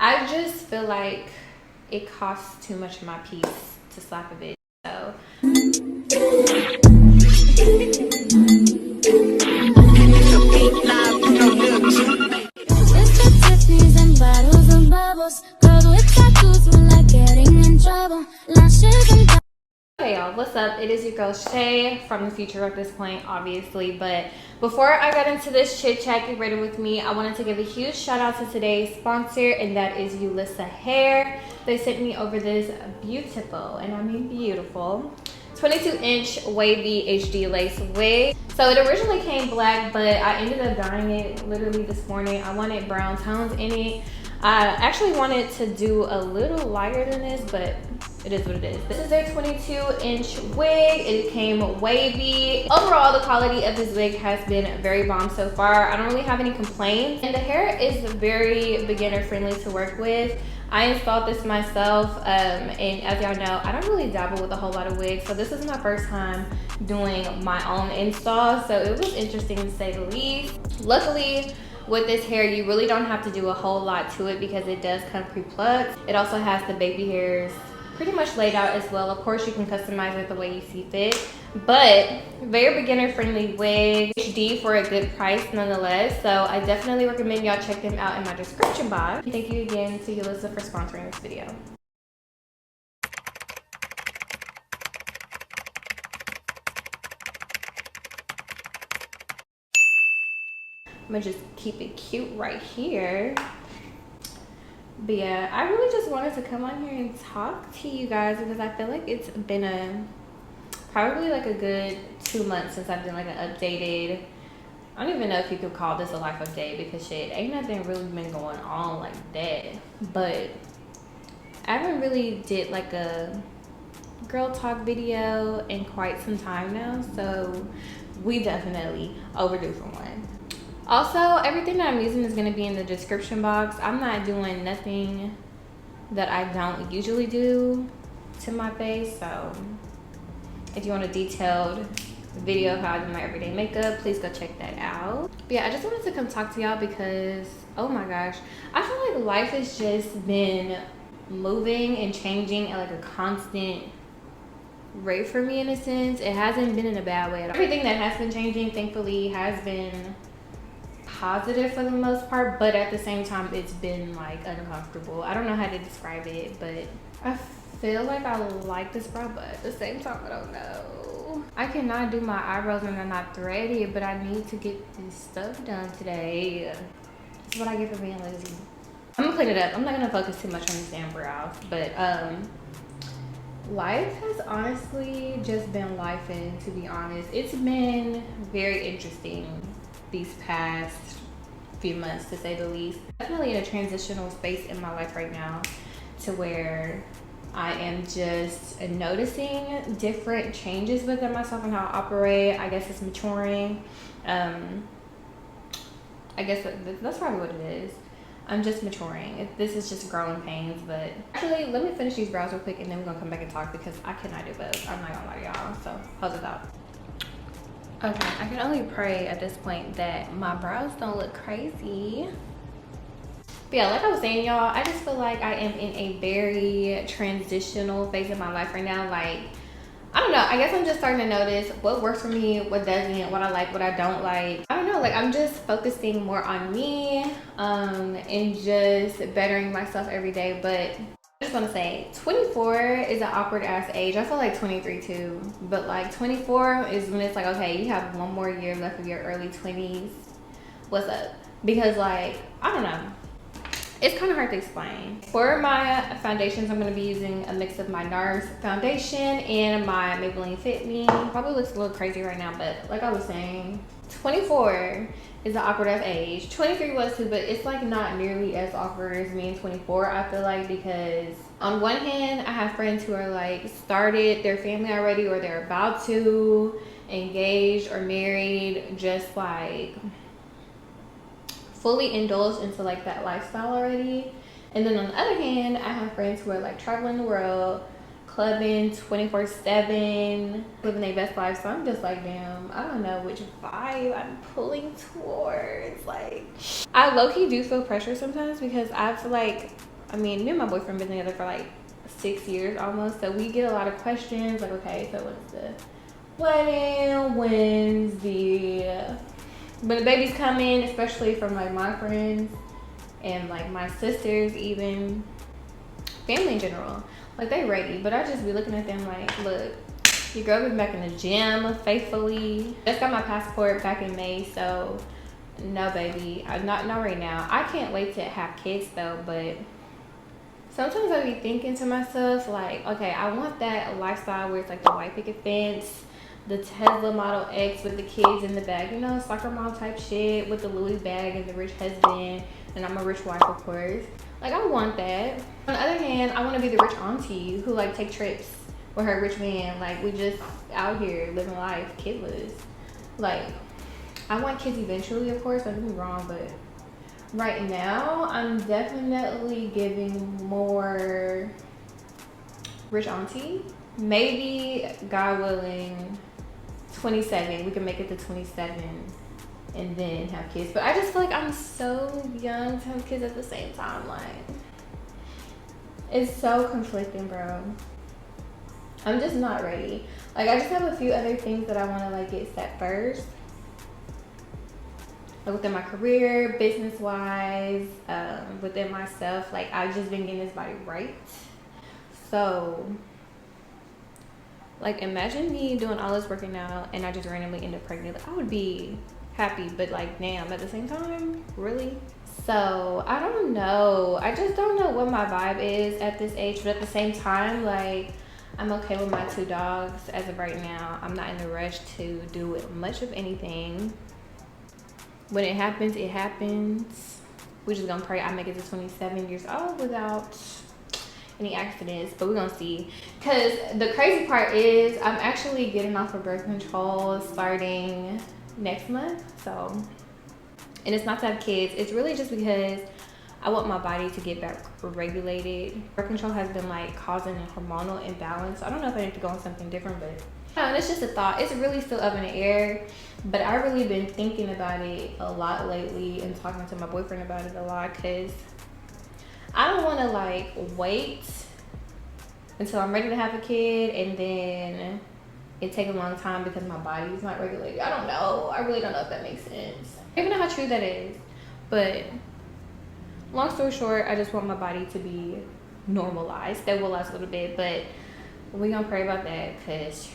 I just feel like it costs too much of my piece to slap a bitch. So hey y'all, what's up? It is your girl Shay from the future at this point, obviously. But before I got into this chit chat, get ready with me. I wanted to give a huge shout out to today's sponsor, and that is Yolissa Hair. They sent me over this beautiful, and I mean beautiful, 22-inch wavy HD lace wig. So it originally came black, but I ended up dyeing it literally this morning. I wanted brown tones in it. I actually wanted to do a little lighter than this, but it is what it is. This is a 22-inch wig. It came wavy. Overall, the quality of this wig has been very bomb so far. I don't really have any complaints. And the hair is very beginner friendly to work with. I installed this myself, and as y'all know, I don't really dabble with a whole lot of wigs, so this is my first time doing my own install, so it was interesting to say the least. Luckily, with this hair, you really don't have to do a whole lot to it because it does come pre-plucked. It also has the baby hairs pretty much laid out as well. Of course, you can customize it the way you see fit, but very beginner friendly wig, HD for a good price nonetheless. So I definitely recommend y'all check them out in my description box. Thank you again to Yolissa for sponsoring this video. I'm gonna just keep it cute right here. But yeah, I really just wanted to come on here and talk to you guys because I feel like it's been probably like a good 2 months since I've done like an updated, I don't even know if you could call this a life update because shit, ain't nothing really been going on like that. But I haven't really did like a girl talk video in quite some time now, so we definitely overdue for one. Also, everything that I'm using is going to be in the description box. I'm not doing nothing that I don't usually do to my face. So if you want a detailed video of how I do my everyday makeup, please go check that out. But yeah, I just wanted to come talk to y'all because, oh my gosh, I feel like life has just been moving and changing at like a constant rate for me in a sense. It hasn't been in a bad way at all. Everything that has been changing, thankfully, has been positive for the most part, but at the same time it's been like uncomfortable. I don't know how to describe it, but I feel like I like this bra, but at the same time I don't know. I cannot do my eyebrows and they're not threaded, but I need to get this stuff done today. That's what I get for being lazy. I'm gonna clean it up. I'm not gonna focus too much on these damn brows, but life has honestly just been lifing, to be honest. It's been very interesting these past few months, to say the least. Definitely in a transitional space in my life right now, to where I am just noticing different changes within myself and how I operate. I guess it's maturing. I guess that's probably what it is. I'm just maturing. This is just growing pains. But actually, let me finish these brows real quick and then we're gonna come back and talk because I cannot do both. I'm not gonna lie to y'all. So how's it out? Okay, I can only pray at this point that my brows don't look crazy. But yeah, like I was saying, y'all, I just feel like I am in a very transitional phase of my life right now. Like, I don't know, I guess I'm just starting to notice what works for me, what doesn't, what I like, what I don't like. I don't know, like I'm just focusing more on me and just bettering myself every day. But I just want to say 24 is an awkward ass age. I feel like 23 too, but like 24 is when it's like, okay, you have one more year left of your early 20s. What's up? Because like, I don't know, it's kind of hard to explain. For my foundations, I'm going to be using a mix of my NARS foundation and my Maybelline Fit Me. Probably looks a little crazy right now, but like I was saying, 24 is an awkward ass age. 23 was too, but it's like not nearly as awkward as me in 24, I feel like, because on one hand, I have friends who are like started their family already, or they're about to, engaged or married, just like fully indulged into like that lifestyle already. And then on the other hand, I have friends who are like traveling the world, clubbing 24/7, living their best life. So I'm just like, damn, I don't know which vibe I'm pulling towards. Like, I low-key do feel pressure sometimes because I feel like I mean, me and my boyfriend been together for like 6 years almost, so we get a lot of questions like, okay, so when's the wedding, when the baby's coming, especially from like my friends and like my sisters, even family in general. Like, they ready, but I just be looking at them like, look, your girl been back in the gym faithfully. Just got my passport back in May, so no, baby, not right now. I can't wait to have kids though, but sometimes I be thinking to myself like, okay, I want that lifestyle where it's like the white picket fence, the Tesla Model X with the kids in the bag, you know, soccer mom type shit with the Louis bag and the rich husband, and I'm a rich wife, of course. Like, I want that. On the other hand, I want to be the rich auntie who like take trips with her rich man. Like, we just out here living life, kidless. Like, I want kids eventually, of course, don't get me wrong, but right now I'm definitely giving more rich auntie. Maybe, God willing, 27, we can make it to 27 and then have kids. But I just feel like I'm so young to have kids at the same time. Like, it's so conflicting, bro. I'm just not ready. Like, I just have a few other things that I want to like get set first, like within my career, business wise, within myself. Like, I've just been getting this body right. So like, imagine me doing all this working out and I just randomly end up pregnant. Like, I would be happy, but like, damn, at the same time, really? So I don't know. I just don't know what my vibe is at this age, but at the same time, like, I'm okay with my 2 dogs as of right now. I'm not in a rush to do much of anything. When it happens, it happens. We're just gonna pray I make it to 27 years old without any accidents, but we're gonna see. Because the crazy part is I'm actually getting off of birth control starting next month. So, and it's not to have kids, it's really just because I want my body to get back regulated. Birth control has been like causing a hormonal imbalance. I don't know if I need to go on something different, but and it's just a thought. It's really still up in the air, but I've really been thinking about it a lot lately and talking to my boyfriend about it a lot, because I don't want to like wait until I'm ready to have a kid and then it take a long time because my body is not regulated. I don't know. I really don't know if that makes sense. I don't even know how true that is, but long story short, I just want my body to be normalized, stabilized a little bit, but we're gonna pray about that, because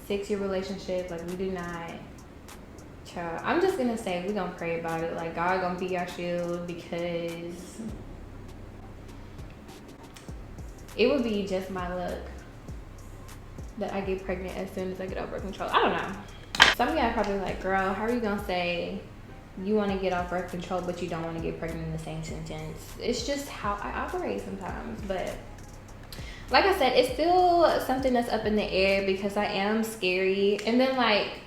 6-year relationship, like, we do not, child, I'm just gonna say we're gonna pray about it. Like, God gonna be our shield, because it would be just my luck that I get pregnant as soon as I get off birth control. I don't know. Some of y'all are probably like, girl, how are you gonna say you want to get off birth control but you don't want to get pregnant in the same sentence? It's just how I operate sometimes. But like I said, it's still something that's up in the air because I am scary. And then, like,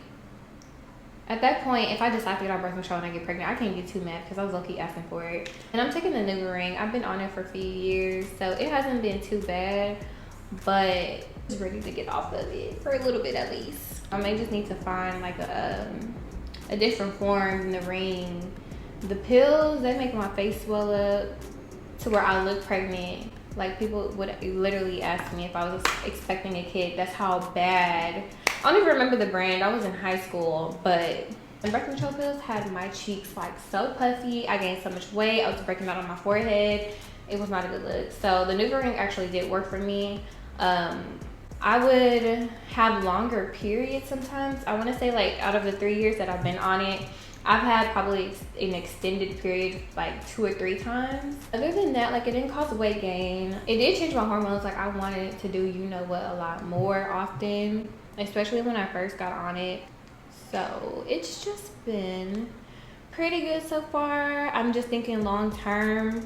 at that point, if I decide to get off birth control and I get pregnant, I can't get too mad because I was low-key asking for it. And I'm taking the NuvaRing. I've been on it for a few years, so it hasn't been too bad, but I'm ready to get off of it for a little bit at least. I may just need to find like a different form than the ring. The pills, they make my face swell up to where I look pregnant. Like, people would literally ask me if I was expecting a kid. That's how bad. I don't even remember the brand. I was in high school, but the birth control pills had my cheeks like so puffy. I gained so much weight. I was breaking out on my forehead. It was not a good look. So the NuvaRing actually did work for me. I would have longer periods sometimes. I want to say, like, out of the 3 years that I've been on it, I've had probably an extended period like 2 or 3 times. Other than that, like, it didn't cause weight gain. It did change my hormones. Like, I wanted it to do, you know what, a lot more often, especially when I first got on it. So it's just been pretty good so far. I'm just thinking long term.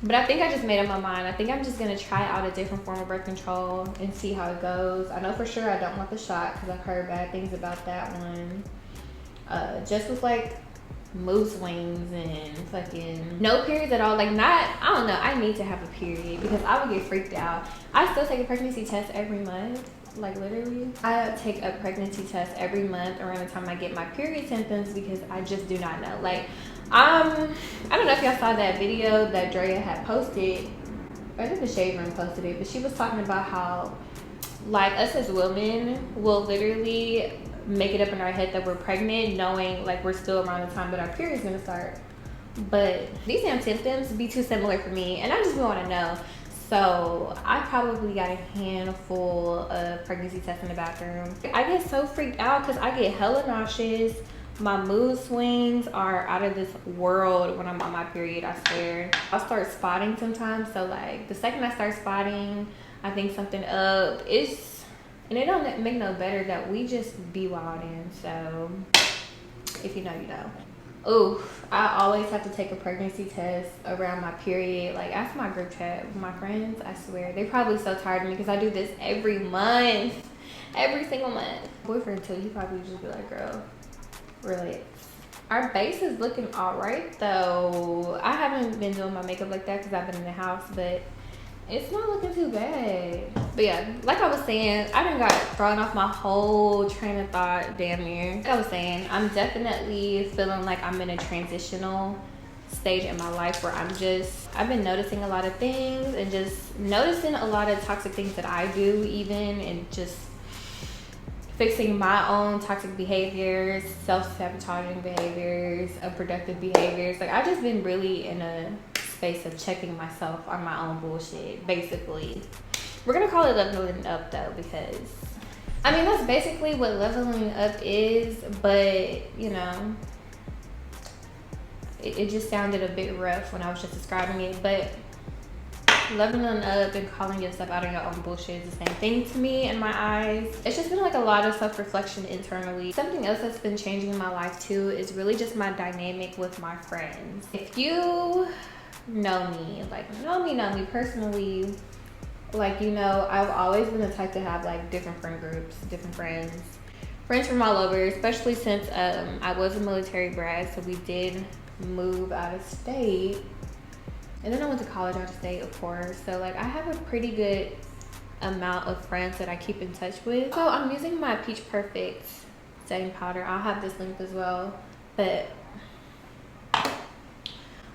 But I think I just made up my mind. I think I'm just gonna try out a different form of birth control and see how it goes. I know for sure I don't want the shot because I've heard bad things about that one. Just with like mood swings and fucking no periods at all. Like, not, I don't know, I need to have a period because I would get freaked out. I still take a pregnancy test every month. Like, literally, I take a pregnancy test every month around the time I get my period symptoms because I just do not know. Like, I don't know if if y'all saw that video that Drea had posted. I think the Shade Room posted it, but she was talking about how, like, us as women will literally make it up in our head that we're pregnant, knowing like we're still around the time that our period's gonna start. But these damn symptoms be too similar for me, and I just want to know. So I probably got a handful of pregnancy tests in the bathroom. I get so freaked out because I get hella nauseous. My mood swings are out of this world when I'm on my period, I swear. I'll start spotting sometimes. So like the second I start spotting, I think something up. And it don't make no better that we just be wildin'. So if you know, you know. Ooh, I always have to take a pregnancy test around my period. Like, ask my group chat with my friends. I swear, they probably so tired of me because I do this every month. Every single month. Boyfriend too, he probably just be like, girl, relax. Our base is looking all right though. I haven't been doing my makeup like that because I've been in the house, but it's not looking too bad. But yeah, like I was saying, I done got thrown off my whole train of thought damn near. Like I was saying, I'm definitely feeling like I'm in a transitional stage in my life where I've been noticing a lot of things and just noticing a lot of toxic things that I do even, and just fixing my own toxic behaviors, self-sabotaging behaviors, unproductive behaviors. Like I've just been really in a space of checking myself on my own bullshit, basically. We're gonna call it leveling up though, because I mean that's basically what leveling up is, but you know, it just sounded a bit rough when I was just describing it. But leveling up and calling yourself out on your own bullshit is the same thing to me in my eyes. It's just been like a lot of self-reflection internally. Something else that's been changing in my life too is really just my dynamic with my friends. If you know me, like know me personally, like, you know, I've always been the type to have like different friend groups, different friends from all over, especially since I was a military brat, so we did move out of state, and then I went to college out of state, of course. So like I have a pretty good amount of friends that I keep in touch with. So I'm using my Peach Perfect setting powder. I'll have this linked as well. But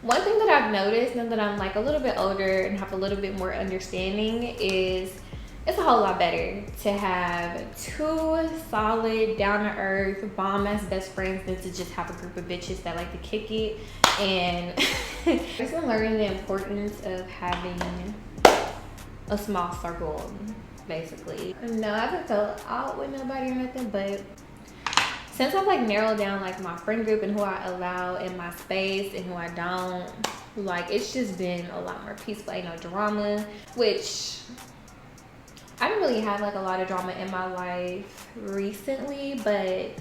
one thing that I've noticed now that I'm like a little bit older and have a little bit more understanding is it's a whole lot better to have two solid, down-to-earth, bomb-ass best friends than to just have a group of bitches that like to kick it. And I've been learning the importance of having a small circle, basically. No, I haven't felt out with nobody or nothing, but since I've like narrowed down like my friend group and who I allow in my space and who I don't, like it's just been a lot more peaceful. Ain't no drama, which I didn't really have like a lot of drama in my life recently, but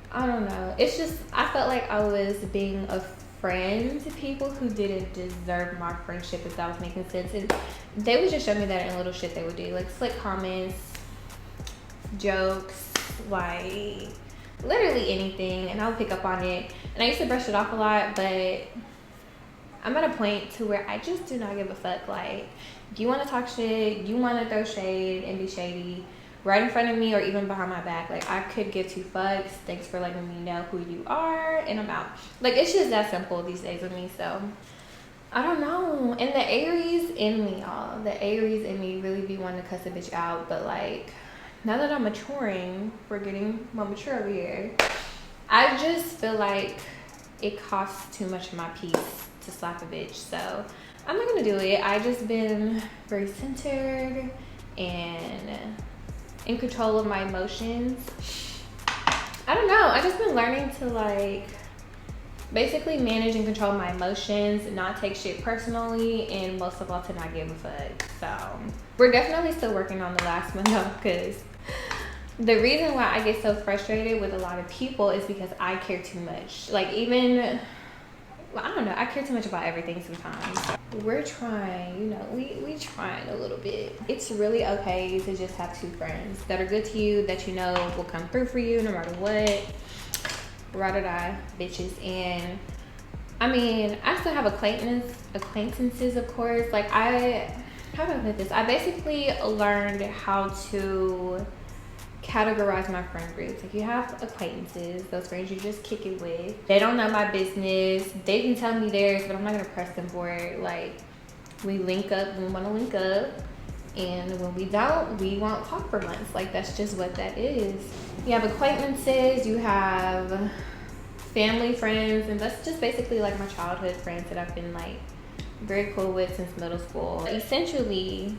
I don't know. It's just, I felt like I was being a friend to people who didn't deserve my friendship, if that was making sense. And they would just show me that in little shit they would do, like slick comments, jokes, like literally anything, and I would pick up on it. And I used to brush it off a lot, but I'm at a point to where I just do not give a fuck. Like, if you want to talk shit, you want to throw shade and be shady right in front of me or even behind my back, like I could give two fucks. Thanks for letting me know who you are, and I'm out. Like it's just that simple these days with me. So I don't know. And the Aries in me, y'all, the Aries in me really be wanting to cuss a bitch out, but like now that I'm maturing, we're getting more mature over here, I just feel like it costs too much of my peace to slap a bitch. So I'm not gonna do it. I just been very centered and in control of my emotions. I don't know. I just been learning to like basically manage and control my emotions, not take shit personally, and most of all to not give a fuck. So we're definitely still working on the last one though, because the reason why I get so frustrated with a lot of people is because I care too much. Like even, well, I don't know, I care too much about everything sometimes. We're trying, you know, we trying a little bit. It's really okay to just have two friends that are good to you, that you know will come through for you no matter what. Ride or die bitches. And I mean, I still have acquaintances, of course. Like how do I put this? I basically learned how to categorize my friend groups. Like, you have acquaintances, those friends you just kick it with. They don't know my business. They can tell me theirs, but I'm not gonna press them for it. Like, we link up when we wanna link up. And when we don't, we won't talk for months. Like, that's just what that is. You have acquaintances, you have family friends, and that's just basically like my childhood friends that I've been like very cool with since middle school. Essentially,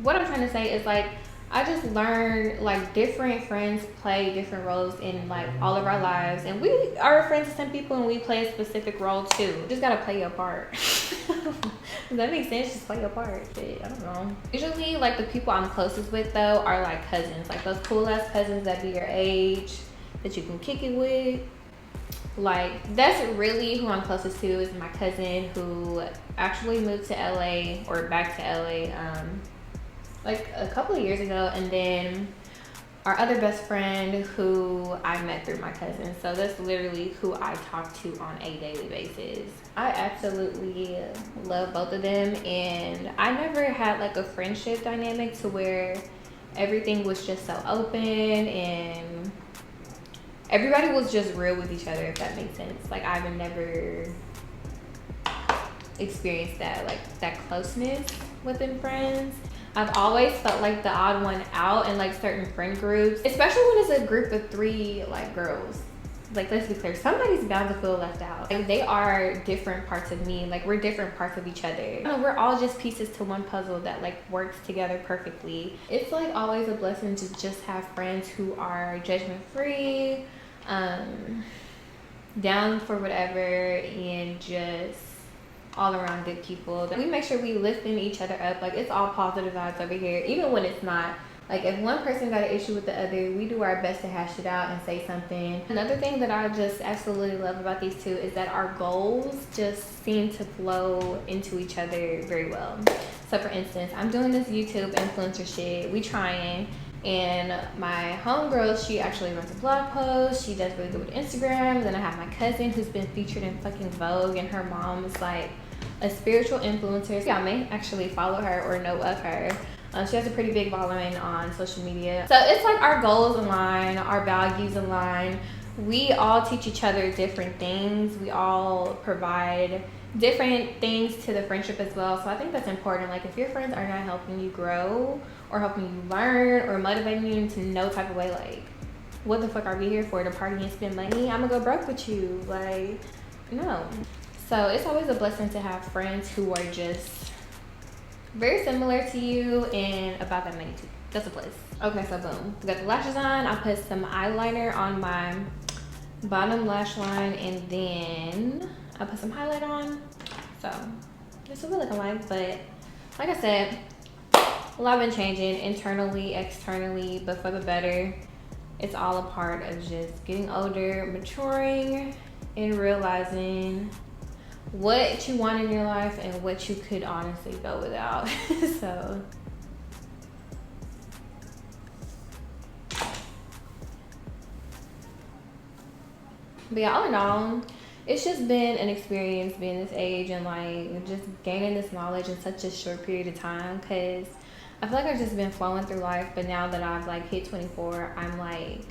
what I'm trying to say is like, I just learned like different friends play different roles in like all of our lives, and we are friends with some people and we play a specific role too. You just gotta play your part. Does that make sense? Just play your part. Shit, I don't know. Usually like the people I'm closest with though are like cousins, like those cool ass cousins that be your age, that you can kick it with. Like, that's really who I'm closest to, is my cousin who actually moved to LA, or back to LA, like a couple of years ago. And then our other best friend who I met through my cousin. So that's literally who I talk to on a daily basis. I absolutely love both of them, and I never had like a friendship dynamic to where everything was just so open and everybody was just real with each other, if that makes sense. Like, I've never experienced that, like that closeness within friends. I've always felt like the odd one out in like certain friend groups, especially when it's a group of 3 like girls. Like, let's be clear, somebody's bound to feel left out. Like, they are different parts of me. Like, we're different parts of each other. You know, we're all just pieces to one puzzle that like works together perfectly. It's like always a blessing to just have friends who are judgment free, down for whatever, and just all around good people. We make sure we lifting each other up. Like, it's all positive vibes over here, even when it's not. Like, if one person got an issue with the other, we do our best to hash it out and say something. Another thing that I just absolutely love about these two is that our goals just seem to flow into each other very well. So for instance, I'm doing this YouTube influencer shit. We trying. And my homegirl, she actually runs a blog post. She does really good with Instagram. Then I have my cousin who's been featured in fucking Vogue, and her mom is like a spiritual influencer. Y'all may actually follow her or know of her. She has a pretty big following on social media. So it's like our goals align, our values align. We all teach each other different things. We all provide different things to the friendship as well. So I think that's important. Like, if your friends are not helping you grow or helping you learn or motivating you into no type of way, like, what the fuck are we here for? To party and spend money? I'm gonna go broke with you. Like, no. So it's always a blessing to have friends who are just very similar to you and about that money too. That's a plus. Okay, so boom. Got the lashes on. I put some eyeliner on my bottom lash line, and then I put some highlight on. So this is what it looking like. But like I said, a lot been changing internally, externally, but for the better. It's all a part of just getting older, maturing, and realizing what you want in your life and what you could honestly go without. So but yeah, all in all, it's just been an experience being this age and like just gaining this knowledge in such a short period of time, because I feel like I've just been flowing through life. But now that I've like hit 24, I'm like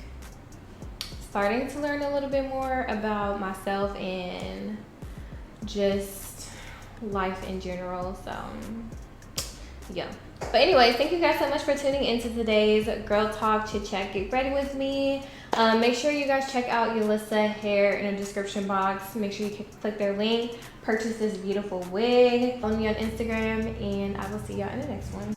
starting to learn a little bit more about myself and just life in general. So yeah. But anyways, thank you guys so much for tuning into today's Girl Talk Chit Chat. Get ready with me. Make sure you guys check out Yolissa Hair in the description box. Make sure you click their link, purchase this beautiful wig. Follow me on Instagram, and I will see y'all in the next one.